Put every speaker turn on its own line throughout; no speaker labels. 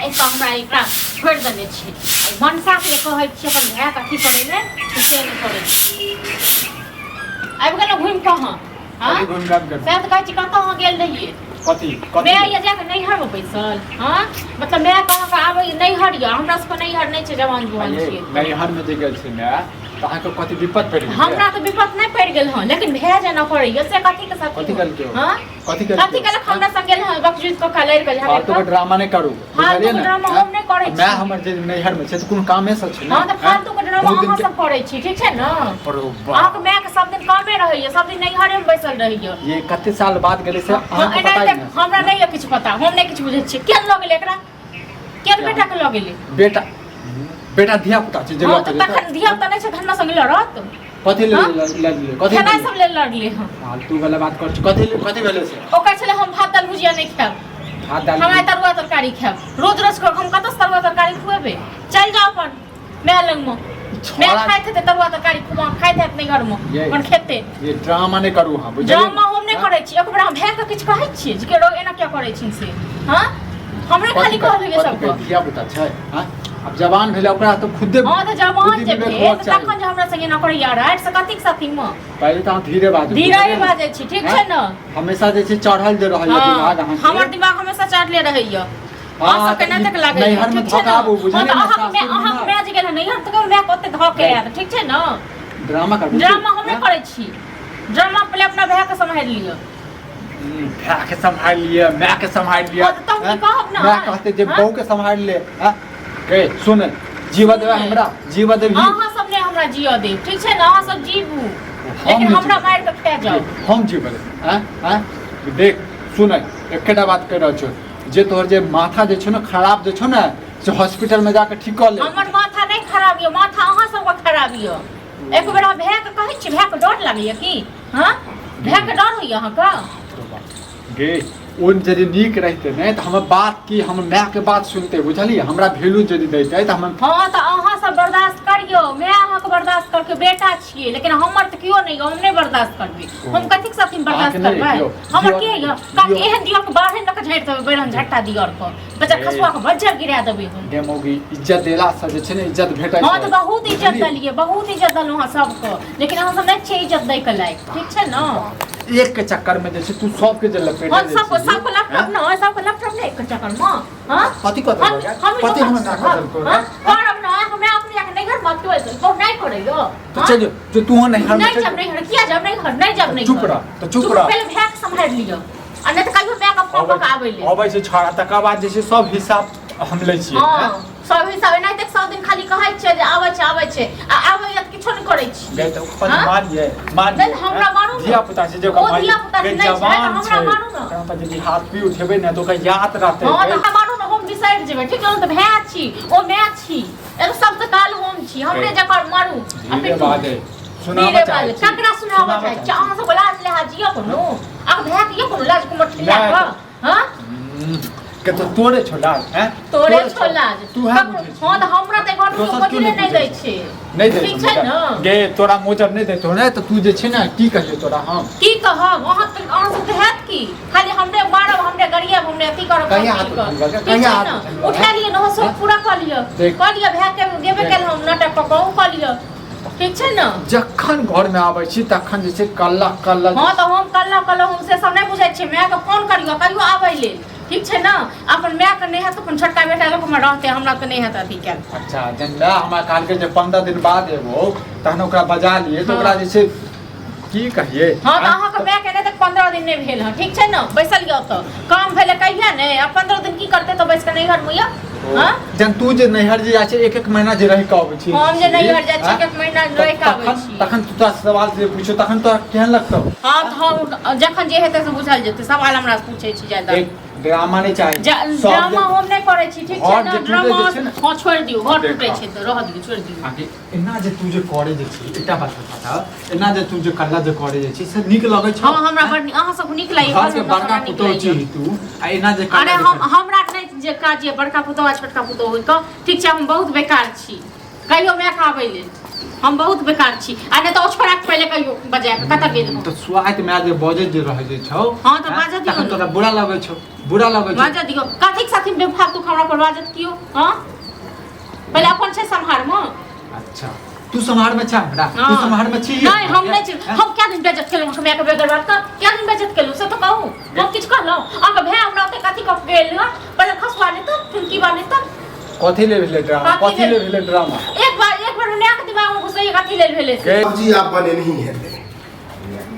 ऐसा हमरा एकरा छोड़ देने छी मनसा के कहै छी अपन भाय कथी करे ले से नहीं करे छी आबि गेल घुम कहां हां
घुम गाम कर
से तो कहै छी कतौ हां गेल रहिए
कथी
मैं ये जाके नैहर में बैसल हां मतलब मैं कहां का आबै नैहर या हमरा सब नैहर नहीं छै जवान जुआन छी
नैहर में जे गेल छी मैं तो अहाँ को कथी विपत पड़ गेल
हमरा तो विपत नहीं पड़ गेल हां लेकिन भे जाना पड़े से कथी के साथ
कथी कर के
हां
कथी कर
हमरा संग गेल हां बकजूद को कालर कर
हां तो ड्रामा नहीं करू
फालतू के ड्रामा हम नहीं करे छी
मैं हमर जे नैहर में छै तो कोन कामे से छै
हां तो फालतू के ड्रामा अहाँ सब करे छी ठीक छै ना अहाँ के मैं के सब दिन कामे रहइए सब दिन नैहरे में बैसल रहिए
ये कते साल बाद गेले से अहाँ को पता नहीं
हमरा नहीं किछ पता हम नहीं किछ बुझै छी केन ल गेल एकरा केन बेटा के ल गेल
बेटा धिया पुता छै जे
हां तो तखन धिया पुता नहीं छै धन्ना संग लड़त
कथी ले कथी
खाना सब ले लड़ले हां
फालतू वाला बात कर कथी भेले से
ओकर छले हम भात दाल भुजिया नहीं खाब
भात दाल
हमरा तरुआ तरकारी खाब रोज रोज को हम कत तरुआ तरकारी खुएबे चल जाओ अपन मैं लंग में मैं खाए थे तरुआ तरकारी खुआ खाए थे अपने घर में अपन खेते
ये ड्रामा नहीं करू हां बुझलिए
ड्रामा हम नहीं करे छी एक बार हम भै के किछ कहै छी जे रो एना क्या करे छी से हां हमरे खाली कहलिए सब को
धिया पुता छै हां अब जवान भेले ओकरा तो खुदे
हां तो जवान जे भेल तखन जे हमरा संगे न करे यार रात से कथि साथी में
पहले तो धीरे बाजै
छी ठीक छै ना
हमेशा जे छै चढ़ल जे रहै दिमाग अहाँ
हमर दिमाग हमेशा चढ़ले रहैय हां सब केना तक लागे
नैहर में धकाबो बुझलिए ना
अहाँ मैं जे गेल नैहर त मैं कते धके आत ठीक छै ना
ड्रामा कर
ड्रामा हम नहीं करे छी ड्रामा पहले अपना भाई के संभाल लियो
भाई के संभाल लिए मैं के संभाल लिया
तुम की कहब ना
मैं कहते जे बहू के संभाल ले हां के सुन जीवा देबे हमरा जीवा देबी
अहाँ सब ने हमरा जिया दे ठीक छै ना अहाँ सब जीबू लेकिन हमरा मार के खा जाओ
हम जीबे हां देख सुन एकटा बात कह रहल छ जे तोहर जे माथा जे छ ना खराब जे छ ना से हॉस्पिटल में जाके ठीक कर ले
हमर माथा नहीं खराब यो माथा अहाँ सब के खराब यो एक बेर भै के कहै छी भै के डर लागैय की हां भै के डर होइय अहाँ का
गे उन यदि नीक रहते नहीं तो हम बात की हम माय के बात सुनते बुझलिए हमरा वैल्यू यदि देते तो हम
हां तो अहाँ सब बर्दाश्त करियो मैं अहाँ के बर्दाश्त करके बेटा छिए लेकिन हमर त कियो नहीं हम नहीं बर्दाश्त करबे हम कथि के साथ बर्दाश्त करबै हमर के यो का एहन दियो के बाहर न के झाड़ देबै बैरन झट्टा दियर को बच्चा खसुआ के बज्जर गिरा देबै हम
डेमोगी इज्जत देला से जे छै ने इज्जत भेटै
हां तो बहुत इज्जत दलिए बहुत इज्जत दलु हां सबको लेकिन हम सब नहीं छै इज्जत दै के लायक ठीक छै ना
एक के चक्कर में जैसे तू सब के जे लपेट
हम सबको लैपटॉप ना सबको लैपटॉप नहीं एक चक्कर में हां
कथि कथि हम ना कर
करब ना हम अपने नहीं घर मत क्यों तो नहीं करेगा
तो चल जो तू नहीं
जब नहीं घर किया जब नहीं जब नहीं
चुप रह तो चुप रह
पहले भैक संभाल लियो आ नहीं तो कहियो मैं का फोन का आबै ले
अबै से छड़ा तक बाद जैसे सब हिसाब हम लै छी
हां सब हिसाब नहीं तक सब दिन खाली कहै छै जे आबै छै आ आबै त किछो नहीं करै छी
गए तो अपन मारिए नहीं
हमरा मारू
धिया पुता से जो
कमाई धिया पुता से नहीं छै हमरा मारू ना
तब पर यदि हाथ भी उठेबे ना तो का याद रहते
हां तो मारू ना हम बिसैर जेबै ठीक है तो भै छी ओ मैं छी एगो सब त काल हम छी हमरे जकर मारू
अपने बात है सुनावा चाहिए
ककरा सुनावा चाहिए चाह से बोला ले हाजिया कोनो अब भै के यो कोनो लाज को मठिया हां
के तो तोरे छोला हैं
तोरे छोला
तू है
हां तो हमरा त घर में मजले नहीं दै छै
नहीं दे
ठीक छै ना
गे तोरा मोजर नहीं देतो ना तो तू जे छै ना की कहियो तोरा हम
की कहब अहाँ सब कहत की खाली हमरे मारब हमरे गरिया हमरे अथी करब
कहिया
उठा लिए न सब पूरा कर लियो भै के गेबे कल हम नाटक पकाऊ कर लियो ठीक छै ना
जखन घर में आबै छी तखन जे छै कल्ला
हां तो हम कल्ला हम से सब नहीं बुझै छै मैं के फोन करियो कहियो आबै ले ठीक छै ना अपन मैं के नहीं है तो अपन छोटका बेटा लोग में रहते हमरा तो नहीं है त अथी कर
अच्छा जंदा हमरा काल के जे 15 दिन बाद एबो तहन ओकरा बजा लिए तो ओकरा जे छै की कहिए
हां तो अहाँ के मैं के नहीं तक 15 दिन नहीं भेल ह ठीक छै ना बैसल गयो तो काम भेले कहिया नहीं अब 15 दिन की करते तो बैस के नहीं घर में हां
जन तू जे नैहर जे जाय छै एक महीना जे रह के आबै छी
हम जे नैहर जाय छी एक महीना रह के आबै छी
तखन तू तो सवाल से पूछो तखन तो केहन लगतौ
हां तो हम जखन जे हेतै से बुझल जेतै सवाल हमरा से पूछै छी ज्यादा
ड्रामा नहीं चाहिए
ड्रामा हम नहीं करे छी ठीक छै ना ड्रामा हां छोड़ दियो घर टूटे छै तो रह दियो छोड़ दियो
आगे इना जे तू जे करे जे छी एकटा बात बता इना जे तू जे कल्ला जे करे जे छी से नीक लगे छै
हां हमरा बड अहाँ सब नीक लागे
घर के बड़का पुतो छी तू आ इना जे
अरे हमरा नहीं जे काज ये बड़का पुतो आ छोटका पुतो होय क ठीक छै हम बहुत बेकार छी कहियो मैं खाबै ले हम बहुत बेकार छी आ ने तो छोरा के पहले कहियो बजाय के कत गेल
तो स्वात में आज बजे जे रह जे छौ
हां तो बाजा दियो
तोरा बुरा लगे छौ बुरा लगे छौ
बाजा दियो कथि साथी बेफालतू हमरा पर बाजत कियो हां पहले अपन से संभार म
अच्छा तू संभार में छा हमरा तू संभार में छी
नहीं हम नहीं छी हम क्या दिन बेइज्जत केलु हम के बेगर बात का क्या दिन बेइज्जत केलु से तो कहू हम किछ कहलो अब भे हमरा ते कथि क गेल पहले खसवा ने तो फिर बाने तो
कथि ले भेले ड्रामा कथि ले भेले ड्रामा
एक बार ने के दिमाग में घुसई कथि ले भेले
सब्जी आप बने नहीं है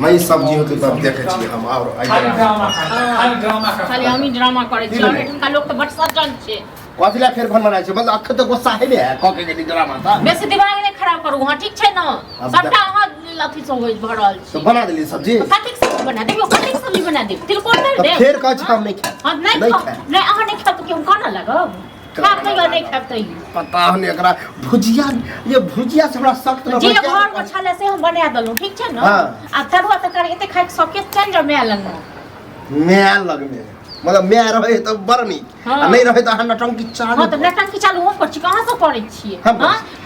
नई सब्जी होती तब देखे छी हम और
ड्रामा
खाली हम ही ड्रामा करे छी इनका लोग तो बट सजन छे
कथिला फेर भन बनाइ छै बस अख तो गुस्सा है बे क के ड्रामा था
बेसी दिमाग नहीं खराब करू हां ठीक छै न सबटा हां लथी सब होई भरल
तो
छी
बना देली सब्जी
कथि सब्जी बना देबो कथि सब्जी बना देब तिलकोर दे दे
फिर कह हम नहीं खाए
हां नहीं अहाँ नहीं खाब तो क्यों खाना लगब खाब नहीं खाब तो
पता नहीं एकरा भुजिया ये भुजिया से हमरा सख्त न
जे घर में छले से हम बना देलु ठीक छै न आ तरुआ तरकारी एते खाइ सके चल जा मैं लंग
मैं लगने मतलब मैं रहे तो बरनी नहीं रहे तो हम नटंकी चालू
हां तो नटंकी चालू हम पर छी कहां से पड़ै छी हां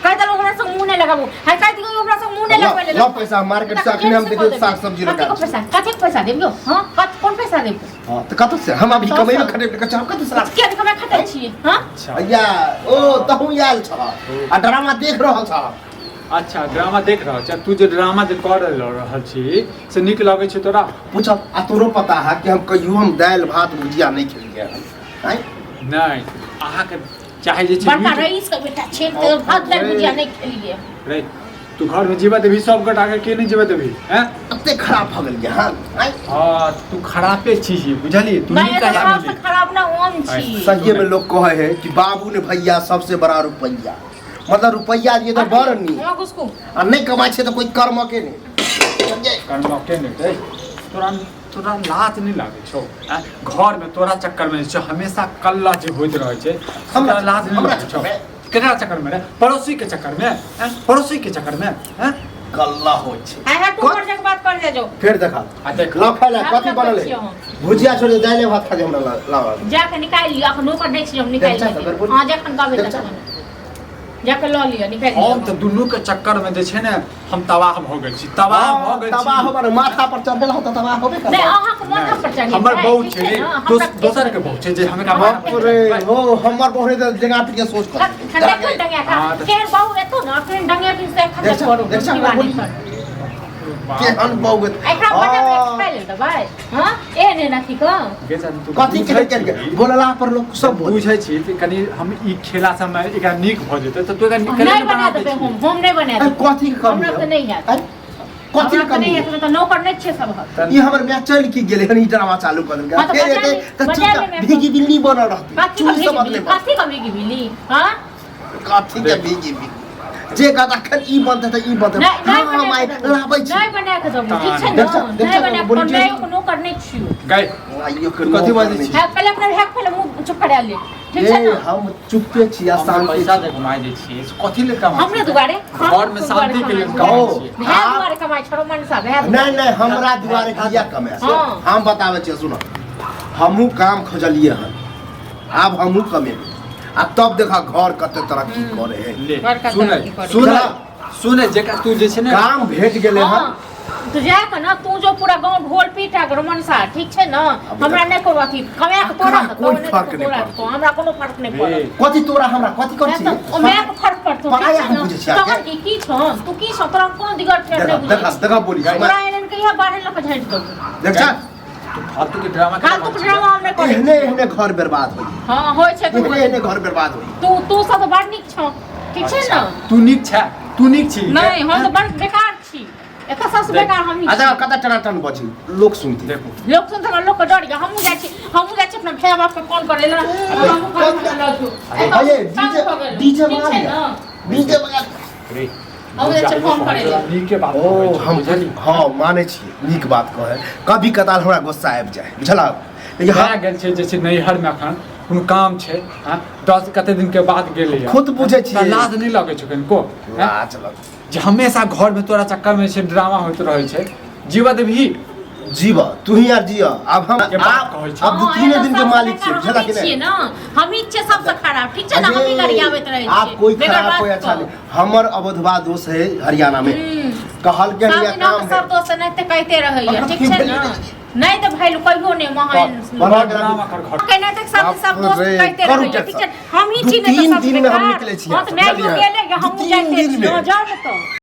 कह देलु हमरा से मुंह नहीं लगाबू है कह दियो हमरा से मुंह नहीं लगबे
लो पैसा मार्केट से अखने हम देखियो साग सब्जी लगा
कथि पैसा देबियो हां कौन पैसा देब
हां तो कत से हम अभी कमाई में खटे के चाह कत से
के कमाई खटे छी हां
भैया ओ तहु आयल छ आ ड्रामा देख रहल छ
अच्छा ड्रामा देख रहल छ तू जे ड्रामा जे कर रहल छी से निक लगे छै तोरा
पूछ आ तोरो पता है कि हम कहियो हम दाल भात भुजिया नहीं खेलिए हैं
नहीं आहा के चाहे जे
बड़का रईस के बेटा छे तो भात दाल भुजिया नहीं खेलिए
रे तू घर में जीवा देबी सब गोटा के नहीं जीवा देबी हैं
अते खराब भ गेल हां
हां तू खराबे छी बुझली तू नहीं कह
सबसे खराब ना हम छी
सही में लोग कहे है कि बाबू ने भैया सबसे बड़ा रुपया मतलब रुपया ये तो बड़ नहीं
हां उसको
आ नहीं कमाई छे तो कोई कर्म के नहीं
कर्म के नहीं तोरा लाज नहीं लागे छौ घर में तोरा चक्कर में छ हमेशा कल्ला जे होइत रहे छै हमरा लाज नहीं लागे छौ केकरा चक्कर में पड़ोसी के चक्कर में पड़ोसी के चक्कर में हैं
कल्ला होय छै
है तू और जग बात कर जा
फिर देखा
आ देख
ला खाला कथि बनल है भुजिया छोड़ दाल भात खा दे हमरा लावा
जाके निकाल लिया अखनो पर नहीं छी हम निकाल लिया हां जखन गावे तखन जाके ल लिया निकाल लिया
हम तो दुनू के चक्कर में जे छै ने हम तबाह भ गेल छी तबाह भ गेल छी
तबाह हमर माथा पर चढ़ल हो त तबाह होबे करे
नहीं अहाँ के माथा पर चढ़ी
हमर बहुत छै दोसर के बहुत छै जे हमरा
बाप रे हो हमर बहु ने जगह पे सोच कर
देखो डंगा का केर बाऊ एतो ना फिर डंगा फिर से खत्म करो दीवानी पर
के अन बहु
एकरा बना के खाइ ले भाई हां ए ने नथी को
कथि के बोलला पर लोग सब
बुझै छी कि कनी हम ई खेला समय एकरा नीक भ जेतै त तोरा
नहीं बना देबे हम नहीं बना देबे
कथि के
हमरा त नहीं है
कथि के
नहीं है त नौकर नहीं छे सब
ई हमर मैच चल की गेले हन ई ड्रामा चालू कर देलक फिर एते त भीगी बिल्ली बनल रहती चूल सब बदले
कथि का भीगी बिल्ली हां
कथि के भीगी बिल्ली जे गदा खन ई बनत त ई बनत हां माय लाबै छी
नहीं बना के सब ठीक छै ना नहीं बना के नहीं कोनो करने छियो
गाय
आइयो
कथि बाजै छी
है पहले अपना हैक पहले मुंह चुप करा ले ठीक छै ना
हम चुपे छी आ शांति
पैसा दे कमाई दै छी कथि ले कमाई
हमरे दुआरे
घर में शांति के लिए कमाई छी
है दुआरे कमाई छोरो मन सा है
नहीं नहीं हमरा दुआरे किया कमे हम बतावे छी सुनो हमहु काम खोजलिए हन अब हमहु कमेबे आ तब देखा घर कते तरक्की करे है
सुने जेका तू जे छै ने
काम भेट गेले हन
तू जा के ना तू जो पूरा गांव ढोल पीटा कर मनसा ठीक छै ना हमरा नहीं करो अथी कमे के तोरा
कोई फर्क नहीं पड़तो
हमरा कोनो फर्क नहीं पड़े
कथि तोरा हमरा कथि कर छी
ओ मैं के फर्क पड़तो
पराया हम बुझे छी
तोहर की छ तू की छ तोरा कोन दिगत फेर नहीं
देखा देखा बोली
हमरा एहन कहिया बाहर लक झांट दो
देख जा
तू फालतू के ड्रामा
फालतू के ड्रामा हम नहीं करे
एहने एहने घर बर्बाद होई
हां होय छै
एहने एहने घर बर्बाद होई
तू सब बड़ नीक छ ठीक छै ना
तू नीक छ तू नीक छी
नहीं हम तो बड़ बेकार छी एका सबसे बेकार हम
अच्छा कता टनाटन बजी लोग सुनती
देखो
लोग सुन त लोग के डर गया हमहु जाय छी अपना भैया बाप के फोन करे ला हमहु फोन कर ला छु
अरे डीजे बजा डीजे बजा
रे
हम जे फोन करे ला
नीक के बात
ओ हम हां माने छी नीक बात कहे कभी कताल हमरा गुस्सा आबि जाय बुझला लेकिन
हां गेल छै जे छै नैहर में अखन कोनो काम छै हां 10 कते दिन के बाद गेलै
खुद बुझे छी
लाज नहीं लगे छै कनको
लाज लग
जे हमेशा घर में तोरा चक्कर में से ड्रामा होइत रहे छै जीवा देबही
जीवा तू ही यार जिया अब हम अब दू तीन दिन के मालिक छियै जदा कि
छियै ना हम ही छियै सबसे खराब ठीक छै ना हम ही गरियाबैत रहै छियै
आप कोई खराब कोई अच्छा नहीं हमर अवधवा दोस्त है हरियाणा में कहल के ये काम
सब दोस्त नहीं ते कहते रहैया ठीक छै ना नहीं तो भाई कहियो नहीं महान कहना तक सब दोस्त कहते रहैया ठीक छै हम ही छी ना
तीन दिन में हम निकले छियै
हां तो मैं जो गेले हम जाते जाओ तो